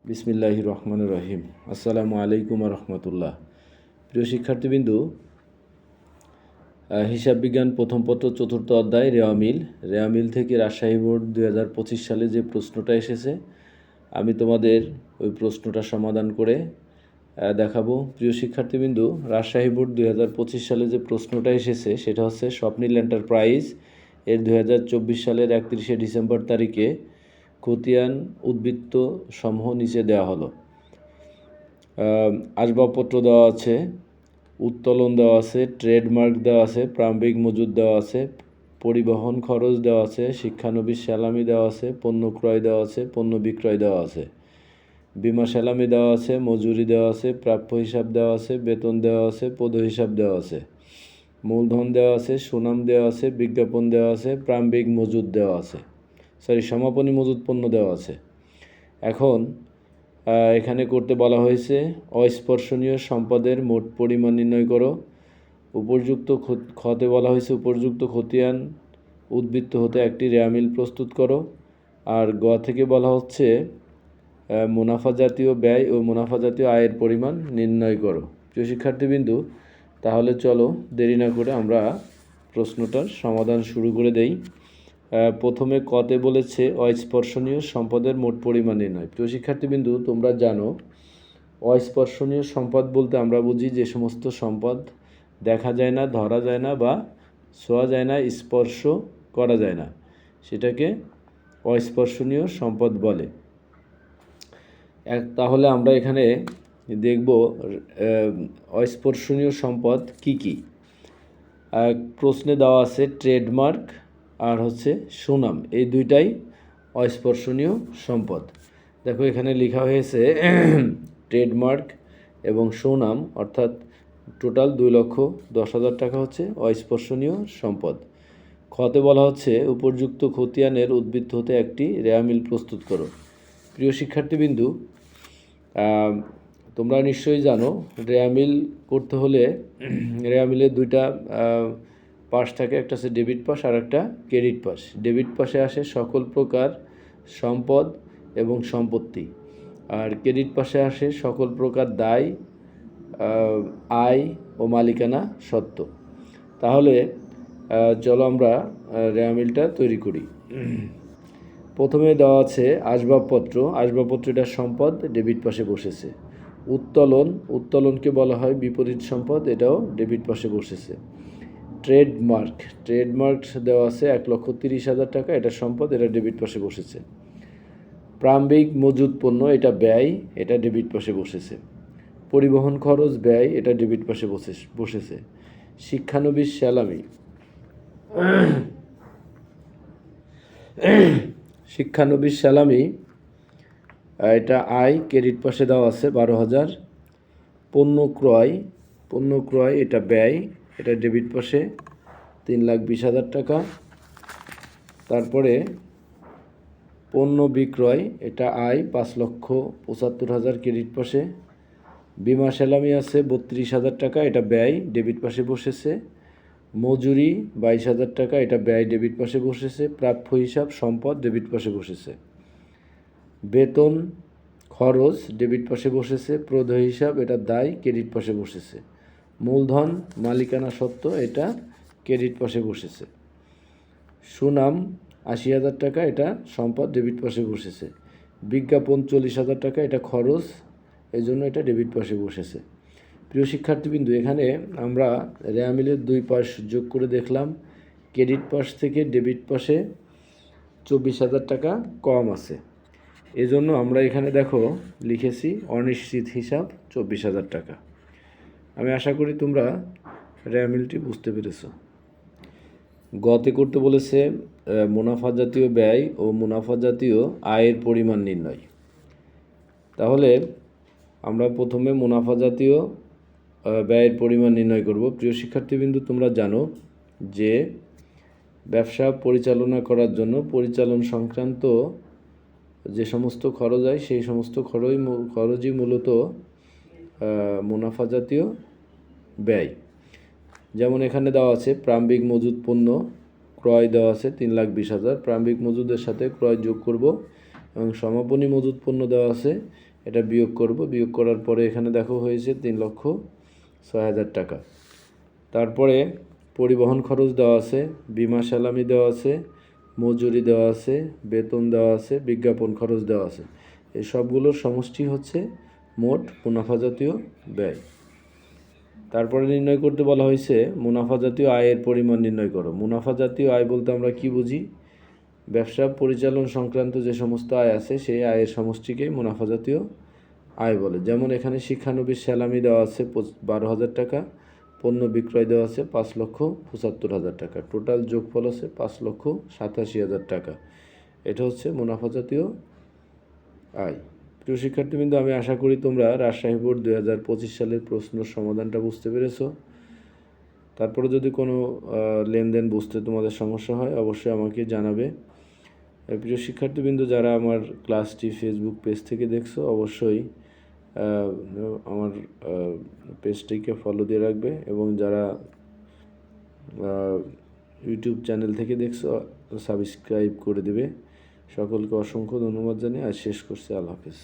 বিসমিল্লাহির রহমানির রহিম। আসসালামু আলাইকুম রহমতুল্লাহ। প্রিয় শিক্ষার্থীবৃন্দু, হিসাব বিজ্ঞান প্রথম পত্র চতুর্থ অধ্যায় রেওয়ামিল থেকে রাজশাহী বোর্ড 2025 সালে যে প্রশ্নটা এসেছে, আমি তোমাদের ওই প্রশ্নটা সমাধান করে দেখাবো। প্রিয় শিক্ষার্থীবৃন্দু, রাজশাহী বোর্ড 2025 সালে যে প্রশ্নটা এসেছে সেটা হচ্ছে স্বপ্নিল এন্টারপ্রাইজ এর 2024 সালের 31শে ডিসেম্বর তারিখে খতিয়ান উদ্বৃত্ত সমূহ নিচে দেওয়া হলো। আসবাবপত্র দেওয়া আছে, উত্তোলন দেওয়া আছে, ট্রেডমার্ক দেওয়া আছে, প্রারম্ভিক মজুদ দেওয়া আছে, পরিবহন খরচ দেওয়া আছে, শিক্ষানবিশ সালামি দেওয়া আছে, পণ্য ক্রয় দেওয়া আছে, পণ্য বিক্রয় দেওয়া আছে, বিমা সালামি দেওয়া আছে, মজুরি দেওয়া আছে, প্রাপ্য হিসাব দেওয়া আছে, বেতন দেওয়া আছে, পদ হিসাব দেওয়া আছে, মূলধন দেওয়া আছে, সুনাম দেওয়া আছে, বিজ্ঞাপন দেওয়া আছে, প্রারম্ভিক মজুদ দেওয়া আছে, সমাপনী মজুদ পণ্য দেওয়া আছে। এখন এখানে করতে বলা হয়েছে অস্পর্শনীয় সম্পদের মোট পরিমাণ নির্ণয় করো। উপর্যুক্ত খতে বলা হয়েছে উপর্যুক্ত খতিয়ান উদ্বৃত্ত হতে একটি রেওয়ামিল প্রস্তুত করো। আর গ থেকে বলা হচ্ছে মুনাফা জাতীয় ব্যয় ও মুনাফা জাতীয় আয়ের পরিমাণ নির্ণয় করো। প্রিয় শিক্ষার্থীবৃন্দু, তাহলে চলো দেরি না করে আমরা প্রশ্নটার সমাধান শুরু করে দেই। প্রথমে কতে বলেছে অস্পর্শনীয় সম্পদের মোট পরিমাণ নির্ণয়। প্রিয় শিক্ষার্থীবৃন্দু, তোমরা জানো অস্পর্শনীয় সম্পদ বলতে আমরা বুঝি যে সমস্ত সম্পদ দেখা যায় না, ধরা যায় না বা ছোঁয়া যায় না, স্পর্শ করা যায় না, সেটাকে অস্পর্শনীয় সম্পদ বলে। তাহলে আমরা এখানে দেখব অস্পর্শনীয় সম্পদ কি কি। প্রশ্নে দেওয়া আছে ট্রেডমার্ক আর হচ্ছে সুনাম, এই দুইটাই অস্পর্শনীয় সম্পদ। দেখো এখানে লেখা হয়েছে ট্রেডমার্ক এবং সুনাম অর্থাৎ টোটাল 2,10,000 টাকা হচ্ছে অস্পর্শনীয় সম্পদ। খতে বলা হচ্ছে উপর্যুক্ত খতিয়ানের উদ্বৃত্ত হতে একটি রেওয়ামিল প্রস্তুত করো। প্রিয় শিক্ষার্থীবৃন্দু, তোমরা নিশ্চয়ই জানো রেওয়ামিল করতে হলে রেওয়ামিলের দুইটা পাশ থাকে, একটা হচ্ছে ডেবিট পাশ আর একটা ক্রেডিট পাশ। ডেবিট পাশে আসে সকল প্রকার সম্পদ এবং সম্পত্তি, আর ক্রেডিট পাশে আসে সকল প্রকার দায়, আয় ও মালিকানা সত্ত্ব। তাহলে চলো আমরা রেওয়ামিলটা তৈরি করি। প্রথমে দেওয়া আছে আসবাবপত্র। আসবাবপত্রটা সম্পদ, ডেবিট পাশে বসেছে। উত্তোলনকে বলা হয় বিপরীত সম্পদ, এটাও ডেবিট পাশে বসেছে। ট্রেডমার্ক দেওয়া আছে 1,30,000 টাকা, এটা সম্পদ, এটা ডেবিট পাশে বসেছে। প্রারম্ভিক মজুদ পণ্য, এটা ব্যয়, এটা ডেবিট পাশে বসেছে। পরিবহন খরচ ব্যয়, এটা ডেবিট পাশে বসেছে। শিক্ষানবিশ সালামি এটা আয়, ক্রেডিট পাশে দেওয়া আছে 12,000। পণ্য ক্রয় এটা ব্যয়, এটা ডেবিট পাশে 3,20,000 টাকা। তারপরে পণ্য বিক্রয় এটা আয় 5,75,000 ক্রেডিট পাশে। বিমা সালামি আছে 32,000 টাকা, এটা ব্যয়, ডেবিট পাশে বসেছে। মজুরি 22,000 টাকা, এটা ব্যয়, ডেবিট পাশে বসেছে। প্রাপ্য হিসাব সম্পদ, ডেবিট পাশে বসেছে। বেতন খরচ ডেবিট পাশে বসেছে। প্রদ হিসাব এটা দায়, ক্রেডিট পাশে বসেছে। মূলধন মালিকানা সত্ত্ব, এটা ক্রেডিট পাশে বসেছে। সুনাম 80,000 টাকা, এটা সম্পদ, ডেবিট পাশে বসেছে। বিজ্ঞাপন 40,000 টাকা, এটা খরচ, এই জন্য এটা ডেবিট পাশে বসেছে। প্রিয় শিক্ষার্থীবৃন্দু, এখানে আমরা রেওয়ামিলের দুই পাশ যোগ করে দেখলাম, ক্রেডিট পাশ থেকে ডেবিট পাশে 24,000 টাকা কম আছে, এজন্য আমরা এখানে দেখো লিখেছি অনিশ্চিত হিসাব 24,000 টাকা। আমি আশা করি তোমরা রেওয়ামিলটি বুঝতে পেরেছো। গতে করতে বলেছে মুনাফা জাতীয় ব্যয় ও মুনাফা জাতীয় আয়ের পরিমাণ নির্ণয়। তাহলে আমরা প্রথমে মুনাফা জাতীয় ব্যয়ের পরিমাণ নির্ণয় করব। প্রিয় শিক্ষার্থীবৃন্দু, তোমরা জানো যে ব্যবসা পরিচালনা করার জন্য পরিচালন সংক্রান্ত যে সমস্ত খরচ হয় সেই সমস্ত খরচই মূলত মুনাফা জাতীয় ব্যয়। যেমন এখানে দেওয়া আছে প্রারম্ভিক মজুদ পণ্য ক্রয় দেওয়া আছে 3,20,000, প্রারম্ভিক মজুদের সাথে ক্রয় যোগ করব এবং সমাপনী মজুদ পণ্য দেওয়া আছে এটা বিয়োগ করব, বিয়োগ করার পরে এখানে দেখো হয়েছে 3,06,000 টাকা। তারপরে পরিবহন খরচ দেওয়া আছে, বিমা সালামি দেওয়া আছে, মজুরি দেওয়া আছে, বেতন দেওয়া আছে, বিজ্ঞাপন খরচ দেওয়া আছে। এই সবগুলোর সমষ্টি হচ্ছে মোট মুনাফা জাতীয় ব্যয়। তারপরে নির্ণয় করতে বলা হয়েছে মুনাফা জাতীয় আয়ের পরিমাণ নির্ণয় করো। মুনাফা জাতীয় আয় বলতে আমরা কি বুঝি? ব্যবসা পরিচালন সংক্রান্ত যে সমস্ত আয় আছে সেই আয়ের সমষ্টিকেই মুনাফা জাতীয় আয় বলে। যেমন এখানে শিক্ষানবিশ স্যালামি দেওয়া আছে 12,000 টাকা, পণ্য বিক্রয় দেওয়া আছে 5,75,000 টাকা, টোটাল যোগফল আছে 5,87,000 টাকা। এটা হচ্ছে মুনাফা জাতীয় আয়। প্রিয় শিক্ষার্থীবৃন্দ, আমি আশা করি তোমরা রাজশাহী বোর্ড 2025 সালের প্রশ্নের সমাধানটা বুঝতে পেরেছো। তারপরে যদি কোনো লেনদেন বুঝতে তোমাদের সমস্যা হয় অবশ্যই আমাকে জানাবে। প্রিয় শিক্ষার্থীবৃন্দ, যারা আমার ক্লাসটি ফেসবুক পেজ থেকে দেখছো অবশ্যই আমার পেজটিকে ফলো দিয়ে রাখবে, এবং যারা ইউটিউব চ্যানেল থেকে দেখছো সাবস্ক্রাইব করে দেবে। সকলকে অসংখ্য ধন্যবাদ জানিয়ে আজ শেষ করছি। আল্লাহ হাফেজ।